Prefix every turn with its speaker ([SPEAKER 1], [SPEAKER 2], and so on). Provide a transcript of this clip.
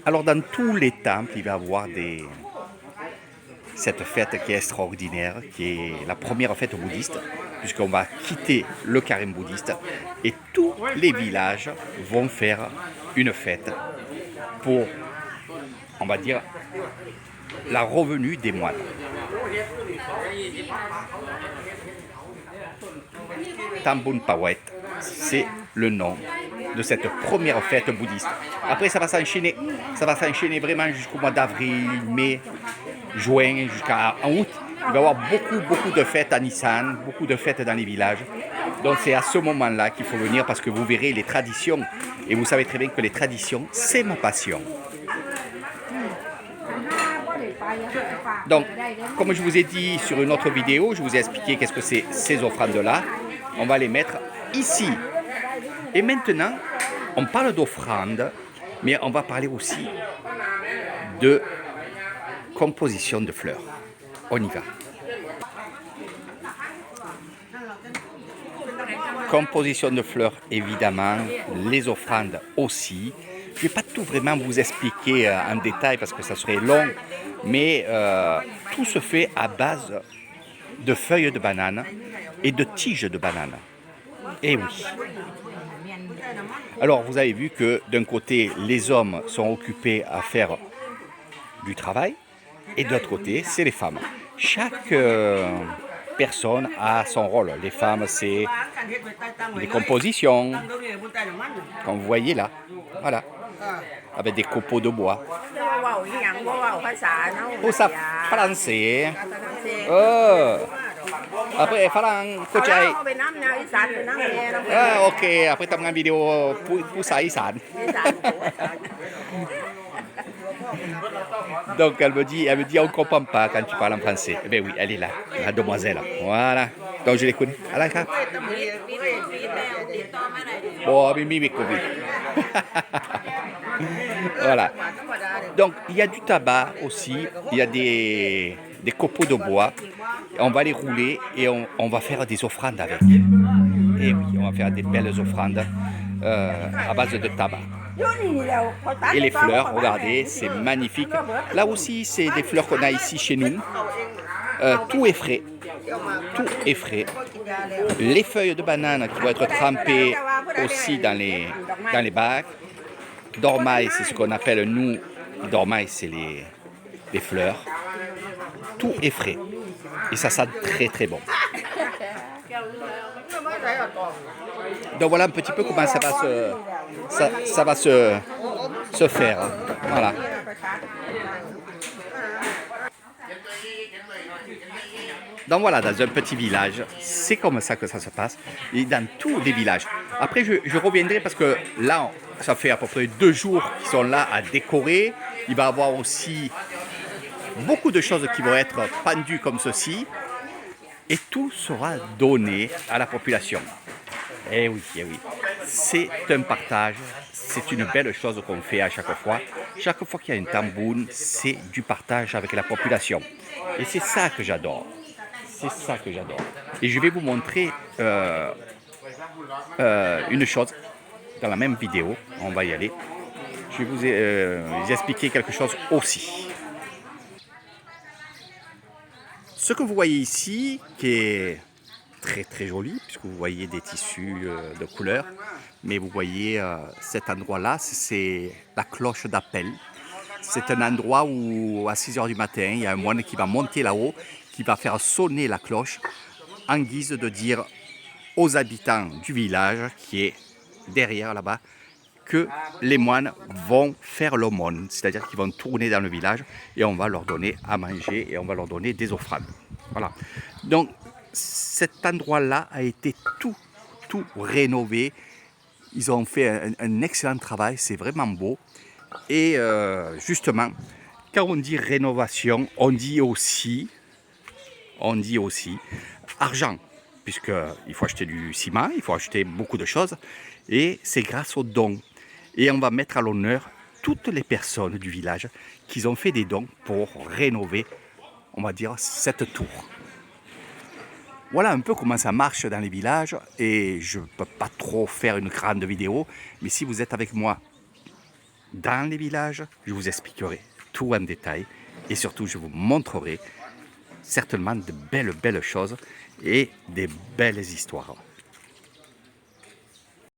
[SPEAKER 1] Alors dans tous les temples, il va y avoir cette fête qui est extraordinaire, qui est la première fête bouddhiste, puisqu'on va quitter le carême bouddhiste et tous les villages vont faire une fête pour, on va dire, la revenue des moines. Tambun Pawet, c'est le nom de cette première fête bouddhiste. Après, ça va s'enchaîner vraiment jusqu'au mois d'avril, mai, juin, jusqu'à août. Il va y avoir beaucoup de fêtes à Nissan, beaucoup de fêtes dans les villages. Donc c'est à ce moment-là qu'il faut venir parce que vous verrez les traditions. Et vous savez très bien que les traditions, c'est ma passion. Donc, comme je vous ai dit sur une autre vidéo, je vous ai expliqué qu'est-ce que c'est ces offrandes-là. On va les mettre ici. Et maintenant, on parle d'offrandes, mais on va parler aussi de composition de fleurs. On y va. Composition de fleurs, évidemment, les offrandes aussi. Je ne vais pas tout vraiment vous expliquer en détail parce que ça serait long, mais tout se fait à base de feuilles de banane et de tiges de banane. Et oui. Alors, vous avez vu que d'un côté, les hommes sont occupés à faire du travail et de l'autre côté, c'est les femmes. Chaque personne a son rôle. Les femmes, c'est les compositions, comme vous voyez là. Voilà. Avec des copeaux de bois. Pour ça, français. Après, falang, coachai. Ah, ok. Après, tu as une vidéo pour ça, Isan. Donc, elle me dit, on ne comprend pas quand tu parles en français. Eh bien oui, elle est là, la demoiselle. Voilà. Donc, je l'écoute. Alain, cap. Bon, Mimi, voilà. Donc, il y a du tabac aussi. Il y a des copeaux de bois. On va les rouler et on va faire des offrandes avec. Et oui, on va faire des belles offrandes à base de tabac. Et les fleurs, regardez, c'est magnifique. Là aussi, c'est des fleurs qu'on a ici chez nous. Tout est frais. Tout est frais. Les feuilles de banane qui vont être trempées aussi dans les bacs. Dormail, c'est ce qu'on appelle nous. Dormail, c'est les fleurs. Tout est frais. Et ça sent très très bon. Donc voilà un petit peu comment ça va se faire. Voilà. Donc voilà, dans un petit village, c'est comme ça que ça se passe. Et dans tous les villages. Après, je reviendrai parce que là, ça fait à peu près 2 jours qu'ils sont là à décorer. Il va y avoir aussi beaucoup de choses qui vont être pendues comme ceci. Et tout sera donné à la population. Eh oui, c'est un partage, c'est une belle chose qu'on fait à chaque fois. Chaque fois qu'il y a une tamboune, c'est du partage avec la population. Et c'est ça que j'adore. C'est ça que j'adore. Et je vais vous montrer une chose dans la même vidéo. On va y aller. Je vais vous expliquer quelque chose aussi. Ce que vous voyez ici, qui est très très joli, puisque vous voyez des tissus de couleurs, mais vous voyez cet endroit-là, c'est la cloche d'appel. C'est un endroit où à 6 h du matin, il y a un moine qui va monter là-haut, qui va faire sonner la cloche en guise de dire aux habitants du village, qui est derrière là-bas, que les moines vont faire l'aumône, c'est-à-dire qu'ils vont tourner dans le village et on va leur donner à manger et on va leur donner des offrandes. Voilà. Donc cet endroit-là a été tout rénové. Ils ont fait un excellent travail, c'est vraiment beau. Et justement, quand on dit rénovation, on dit aussi argent, puisqu'il faut acheter du ciment, il faut acheter beaucoup de choses, et c'est grâce aux dons. Et on va mettre à l'honneur toutes les personnes du village qui ont fait des dons pour rénover, on va dire, cette tour. Voilà un peu comment ça marche dans les villages, et je ne peux pas trop faire une grande vidéo, mais si vous êtes avec moi dans les villages, je vous expliquerai tout en détail et surtout je vous montrerai certainement de belles choses et des belles histoires.